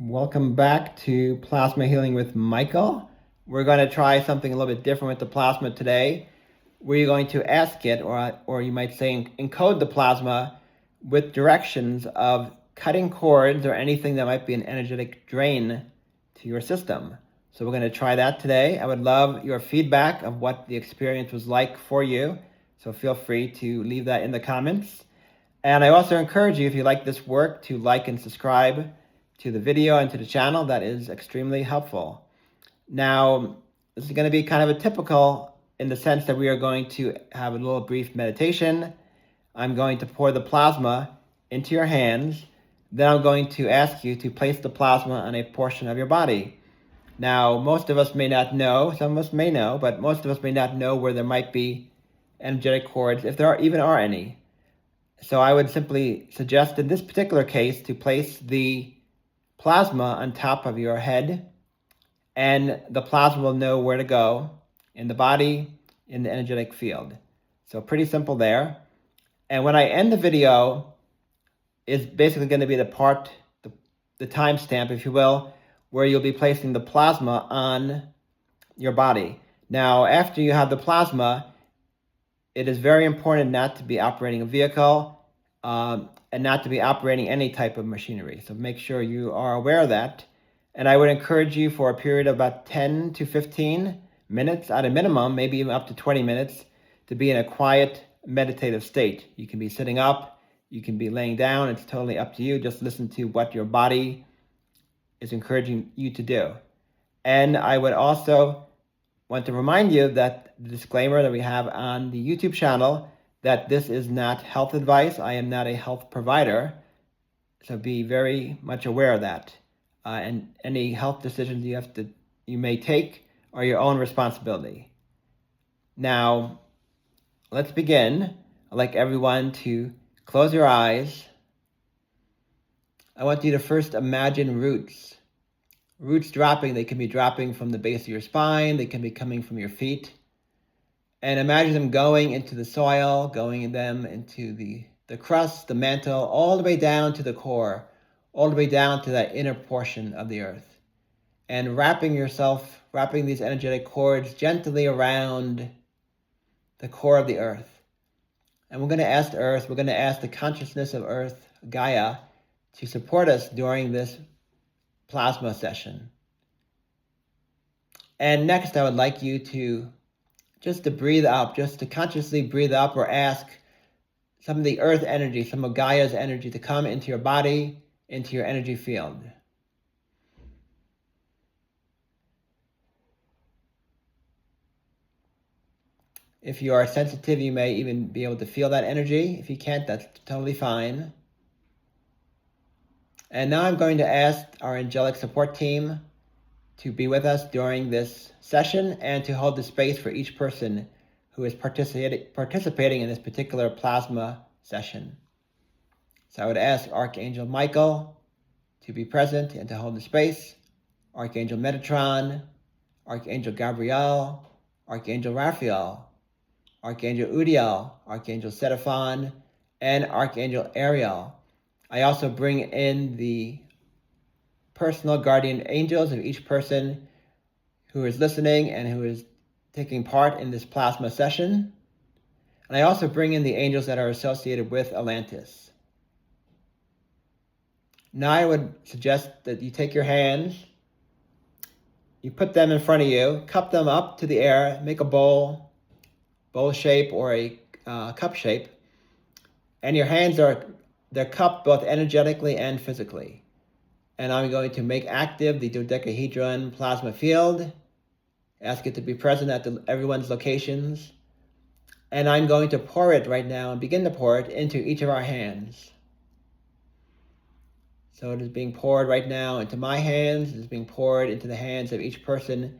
Welcome back to Plasma Healing with Michael. We're going to try something a little bit different with the plasma today. We're going to ask it, or you might say encode the plasma with directions of cutting cords or anything that might be an energetic drain to your system. So we're going to try that today. I would love your feedback of what the experience was like for you. So feel free to leave that in the comments. And I also encourage you, if you like this work, to like and subscribe to the video and to the channel. That is extremely helpful. Now, this is going to be kind of a typical in the sense that we are going to have a little brief meditation. I'm going to pour the plasma into your hands. Then I'm going to ask you to place the plasma on a portion of your body. Now, most of us may not know, some of us may know, but most of us may not know where there might be energetic cords, if there even are any. So I would simply suggest in this particular case to place the plasma on top of your head, and the plasma will know where to go in the body, in the energetic field. So pretty simple there. And when I end the video, is basically going to be the part, the timestamp, if you will, where you'll be placing the plasma on your body. Now, after you have the plasma, it is very important not to be operating a vehicle and not to be operating any type of machinery. So make sure you are aware of that. And I would encourage you for a period of about 10 to 15 minutes at a minimum, maybe even up to 20 minutes, to be in a quiet meditative state. You can be sitting up, you can be laying down, it's totally up to you. Just listen to what your body is encouraging you to do. And I would also want to remind you that the disclaimer that we have on the YouTube channel, that this is not health advice. I am not a health provider, so be very much aware of that. And any health decisions you may take are your own responsibility. Now, let's begin. I'd like everyone to close your eyes. I want you to first imagine roots. Roots dropping, they can be dropping from the base of your spine, they can be coming from your feet. And imagine them going into the soil, going them into the crust, the mantle, all the way down to the core, all the way down to that inner portion of the earth. And wrapping these energetic cords gently around the core of the earth. And we're going to ask Earth, we're going to ask the consciousness of Earth, Gaia, to support us during this plasma session. And next, I would like you to just to breathe up, just to consciously breathe up, or ask some of the earth energy, some of Gaia's energy to come into your body, into your energy field. If you are sensitive, you may even be able to feel that energy. If you can't, that's totally fine. And now I'm going to ask our angelic support team to be with us during this session and to hold the space for each person who is participating in this particular plasma session. So I would ask Archangel Michael to be present and to hold the space, Archangel Metatron, Archangel Gabriel, Archangel Raphael, Archangel Udiel, Archangel Seraphon, and Archangel Ariel. I also bring in the personal guardian angels of each person who is listening and who is taking part in this plasma session. And I also bring in the angels that are associated with Atlantis. Now I would suggest that you take your hands, you put them in front of you, cup them up to the air, make a bowl shape or a cup shape. And your hands they're cupped both energetically and physically. And I'm going to make active the dodecahedron plasma field, ask it to be present at everyone's locations. And I'm going to pour it right now and begin to pour it into each of our hands. So it is being poured right now into my hands. It is being poured into the hands of each person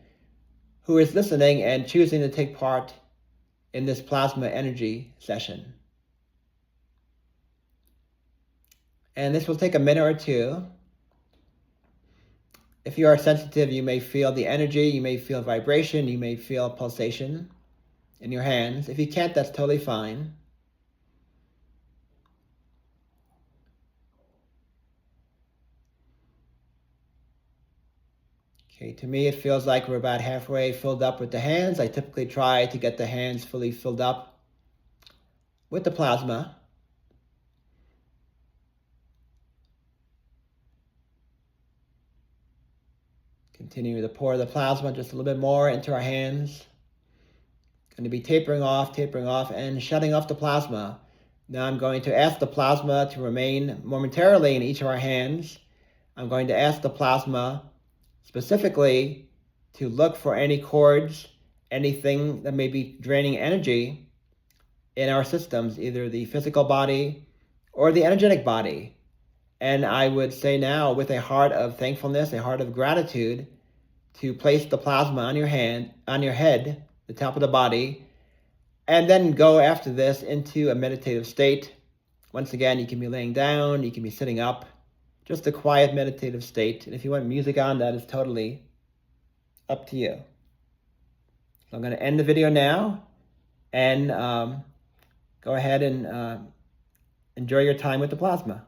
who is listening and choosing to take part in this plasma energy session. And this will take a minute or two. If you are sensitive, you may feel the energy, you may feel vibration, you may feel pulsation in your hands. If you can't, that's totally fine. Okay, to me it feels like we're about halfway filled up with the hands. I typically try to get the hands fully filled up with the plasma. Continue to pour the plasma just a little bit more into our hands. Going to be tapering off, and shutting off the plasma. Now I'm going to ask the plasma to remain momentarily in each of our hands. I'm going to ask the plasma specifically to look for any cords, anything that may be draining energy in our systems, either the physical body or the energetic body. And I would say now, with a heart of thankfulness, a heart of gratitude, to place the plasma on your head, the top of the body, and then go after this into a meditative state. Once again, you can be laying down, you can be sitting up, just a quiet meditative state. And if you want music on, that is totally up to you. So I'm going to end the video now, and go ahead and enjoy your time with the plasma.